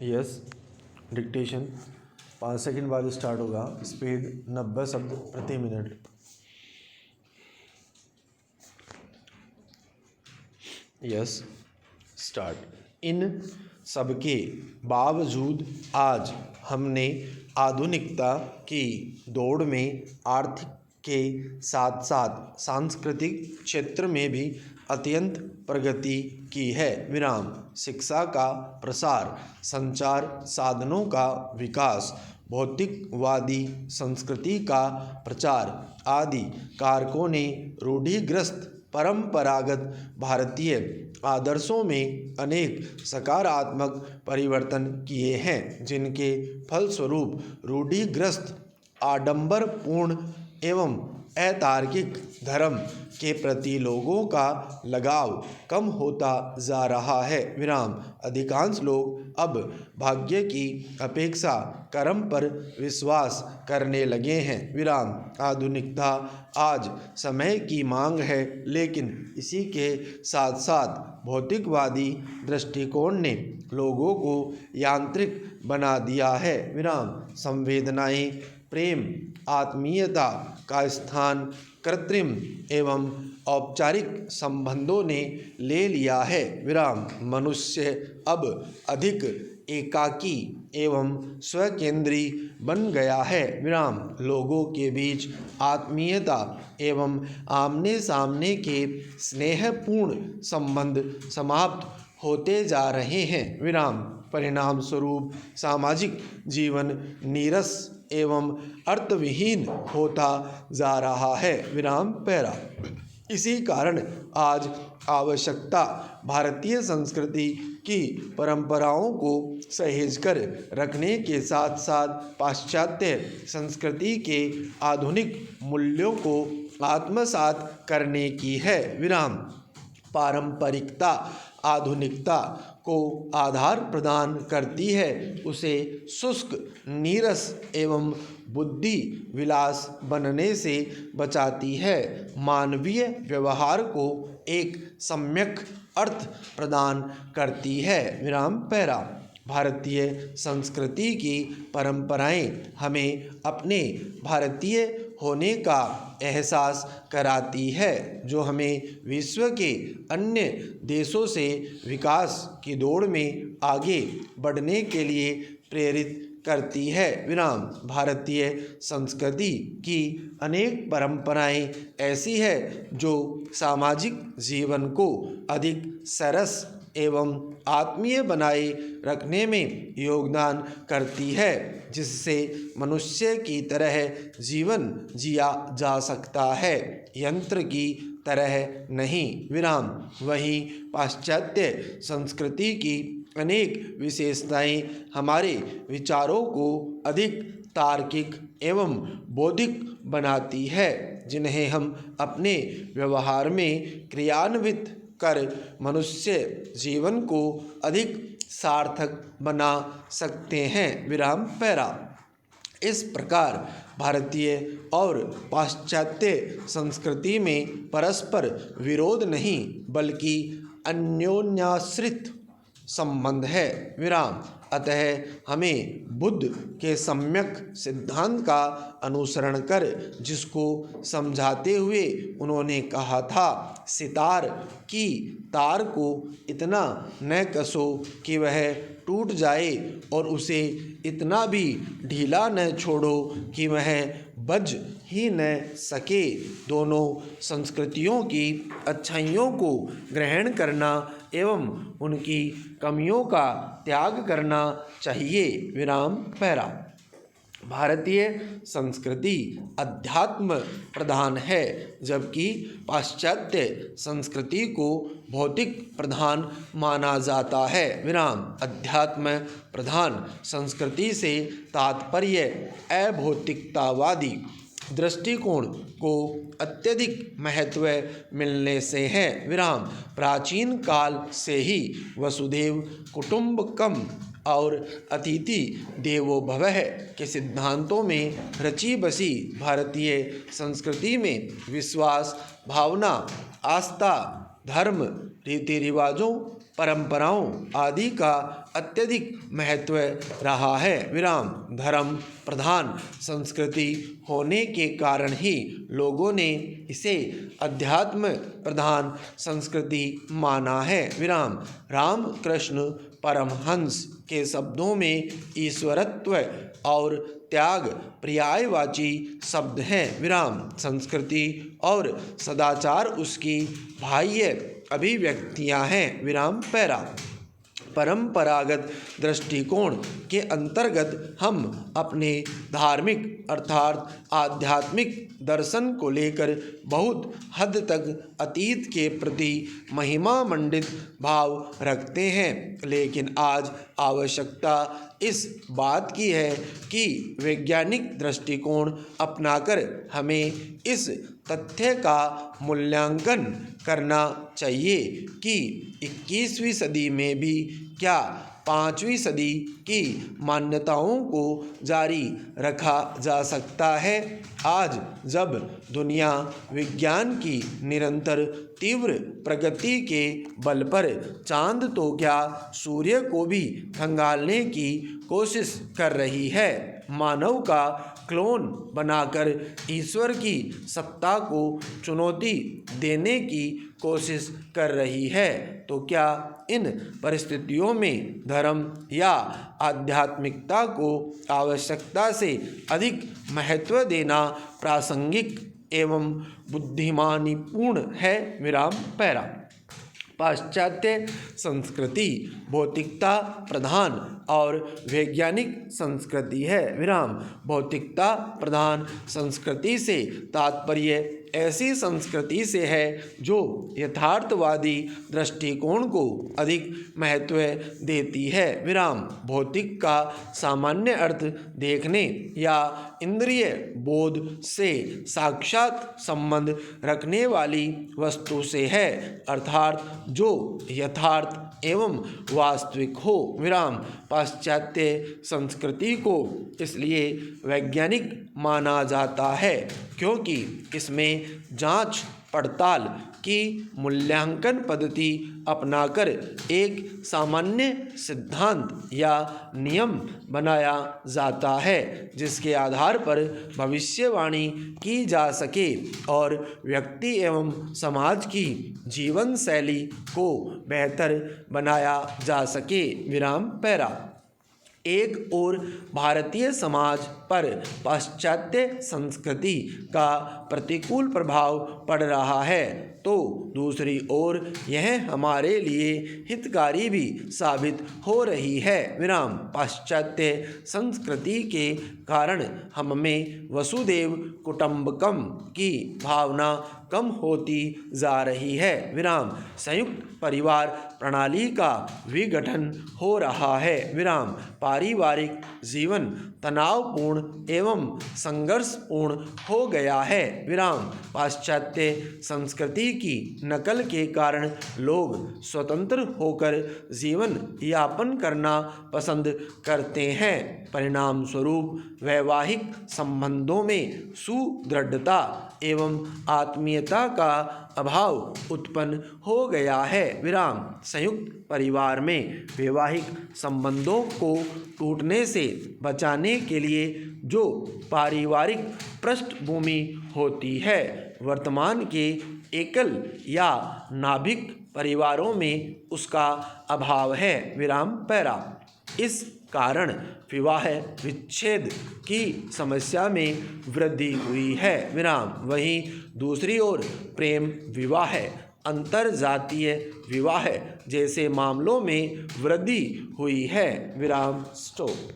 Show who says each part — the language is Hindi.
Speaker 1: यस। डिक्टेशन 5 सेकंड बाद स्टार्ट होगा। स्पीड 90 शब्द प्रति मिनट। Yes, start. इन सबके बावजूद आज हमने आधुनिकता की दौड़ में आर्थिक के साथ साथ सांस्कृतिक क्षेत्र में भी अत्यंत प्रगति की है। विराम। शिक्षा का प्रसार, संचार साधनों का विकास, भौतिकवादी संस्कृति का प्रचार आदि कारकों ने रूढ़िग्रस्त परंपरागत भारतीय आदर्शों में अनेक सकारात्मक परिवर्तन किए हैं, जिनके फलस्वरूप रूढ़िग्रस्त आडंबरपूर्ण एवं अतार्किक धर्म के प्रति लोगों का लगाव कम होता जा रहा है। विराम। अधिकांश लोग अब भाग्य की अपेक्षा कर्म पर विश्वास करने लगे हैं। विराम। आधुनिकता आज समय की मांग है, लेकिन इसी के साथ साथ भौतिकवादी दृष्टिकोण ने लोगों को यांत्रिक बना दिया है। विराम। संवेदनाएं, प्रेम, आत्मीयता का स्थान कृत्रिम एवं औपचारिक संबंधों ने ले लिया है। विराम। मनुष्य अब अधिक एकाकी एवं स्वकेंद्री बन गया है। विराम। लोगों के बीच आत्मीयता एवं आमने सामने के स्नेहपूर्ण संबंध समाप्त होते जा रहे हैं। विराम। परिणाम स्वरूप सामाजिक जीवन नीरस एवं अर्थविहीन होता जा रहा है। विराम। पैरा। इसी कारण आज आवश्यकता भारतीय संस्कृति की परंपराओं को सहेजकर रखने के साथ साथ पाश्चात्य संस्कृति के आधुनिक मूल्यों को आत्मसात करने की है। विराम। पारंपरिकता आधुनिकता को आधार प्रदान करती है, उसे शुष्क, नीरस एवं बुद्धि विलास बनने से बचाती है, मानवीय व्यवहार को एक सम्यक अर्थ प्रदान करती है। विराम। पैरा। भारतीय संस्कृति की परंपराएं हमें अपने भारतीय होने का एहसास कराती है, जो हमें विश्व के अन्य देशों से विकास की दौड़ में आगे बढ़ने के लिए प्रेरित करती है। विराम। भारतीय संस्कृति की अनेक परंपराएं ऐसी है जो सामाजिक जीवन को अधिक सरस एवं आत्मीय बनाए रखने में योगदान करती है, जिससे मनुष्य की तरह जीवन जिया जा सकता है, यंत्र की तरह नहीं। विराम। वहीं पाश्चात्य संस्कृति की अनेक विशेषताएं हमारे विचारों को अधिक तार्किक एवं बौद्धिक बनाती है, जिन्हें हम अपने व्यवहार में क्रियान्वित कर मनुष्य जीवन को अधिक सार्थक बना सकते हैं। विराम। पैरा। इस प्रकार भारतीय और पाश्चात्य संस्कृति में परस्पर विरोध नहीं बल्कि अन्योन्याश्रित संबंध है। विराम। अतः हमें बुद्ध के सम्यक सिद्धांत का अनुसरण कर, जिसको समझाते हुए उन्होंने कहा था, सितार की तार को इतना न कसो कि वह टूट जाए और उसे इतना भी ढीला न छोड़ो कि वह बज ही न सके। दोनों संस्कृतियों की अच्छाइयों को ग्रहण करना एवं उनकी कमियों का त्याग करना चाहिए। विराम। पैरा। भारतीय संस्कृति अध्यात्म प्रधान है, जबकि पाश्चात्य संस्कृति को भौतिक प्रधान माना जाता है। विराम। अध्यात्म प्रधान संस्कृति से तात्पर्य अभौतिकतावादी दृष्टिकोण को अत्यधिक महत्व मिलने से है। विराम। प्राचीन काल से ही वसुधैव कुटुंबकम और अतिथि देवो भवः के सिद्धांतों में रची बसी भारतीय संस्कृति में विश्वास, भावना, आस्था, धर्म, रीति रिवाजों परंपराओं आदि का अत्यधिक महत्व रहा है। विराम धर्म प्रधान संस्कृति होने के कारण ही लोगों ने इसे अध्यात्म प्रधान संस्कृति माना है। विराम राम कृष्ण परमहंस के शब्दों में ईश्वरत्व और त्याग पर्यायवाची शब्द हैं। विराम संस्कृति और सदाचार उसकी बाह्य अभिव्यक्तियां हैं। विराम पैरा परंपरागत दृष्टिकोण के अंतर्गत हम अपने धार्मिक अर्थात आध्यात्मिक दर्शन को लेकर बहुत हद तक अतीत के प्रति महिमा मंडित भाव रखते हैं, लेकिन आज आवश्यकता इस बात की है कि वैज्ञानिक दृष्टिकोण अपनाकर हमें इस तथ्य का मूल्यांकन करना चाहिए कि 21वीं सदी में भी क्या 5वीं सदी की मान्यताओं को जारी रखा जा सकता है। आज जब दुनिया विज्ञान की निरंतर तीव्र प्रगति के बल पर चांद तो क्या सूर्य को भी खंगालने की कोशिश कर रही है, मानव का क्लोन बनाकर ईश्वर की सत्ता को चुनौती देने की कोशिश कर रही है, तो क्या इन परिस्थितियों में धर्म या आध्यात्मिकता को आवश्यकता से अधिक महत्व देना प्रासंगिक एवं बुद्धिमानीपूर्ण है। विराम पैरा पाश्चात्य संस्कृति भौतिकता प्रधान और वैज्ञानिक संस्कृति है। विराम भौतिकता प्रधान संस्कृति से तात्पर्य ऐसी संस्कृति से है जो यथार्थवादी दृष्टिकोण को अधिक महत्व देती है। विराम भौतिक का सामान्य अर्थ देखने या इंद्रिय बोध से साक्षात संबंध रखने वाली वस्तु से है, अर्थात जो यथार्थ एवं वास्तविक हो। विराम पाश्चात्य संस्कृति को इसलिए वैज्ञानिक माना जाता है क्योंकि इसमें जांच पड़ताल की मूल्यांकन पद्धति अपनाकर एक सामान्य सिद्धांत या नियम बनाया जाता है जिसके आधार पर भविष्यवाणी की जा सके और व्यक्ति एवं समाज की जीवन शैली को बेहतर बनाया जा सके। विराम पैरा एक और भारतीय समाज पर पाश्चात्य संस्कृति का प्रतिकूल प्रभाव पड़ रहा है, तो दूसरी ओर यह हमारे लिए हितकारी भी साबित हो रही है। विराम पाश्चात्य संस्कृति के कारण हम में वसुदेव कुटुंबकम की भावना कम होती जा रही है। विराम संयुक्त परिवार प्रणाली का विघटन हो रहा है। विराम पारिवारिक जीवन तनावपूर्ण एवं संघर्षपूर्ण हो गया है। विराम पाश्चात्य संस्कृति की नकल के कारण लोग स्वतंत्र होकर जीवन यापन करना पसंद करते हैं। परिणाम स्वरूप वैवाहिक संबंधों में सुदृढ़ता एवं आत्मीयता का अभाव उत्पन्न हो गया है। विराम संयुक्त परिवार में वैवाहिक संबंधों को टूटने से बचाने के लिए जो पारिवारिक पृष्ठभूमि होती है, वर्तमान के एकल या नाभिक परिवारों में उसका अभाव है। विराम पैरा इस कारण विवाह विच्छेद की समस्या में वृद्धि हुई है। विराम वहीं दूसरी ओर प्रेम विवाह अंतरजातीय विवाह जैसे मामलों में वृद्धि हुई है। विराम स्टॉप।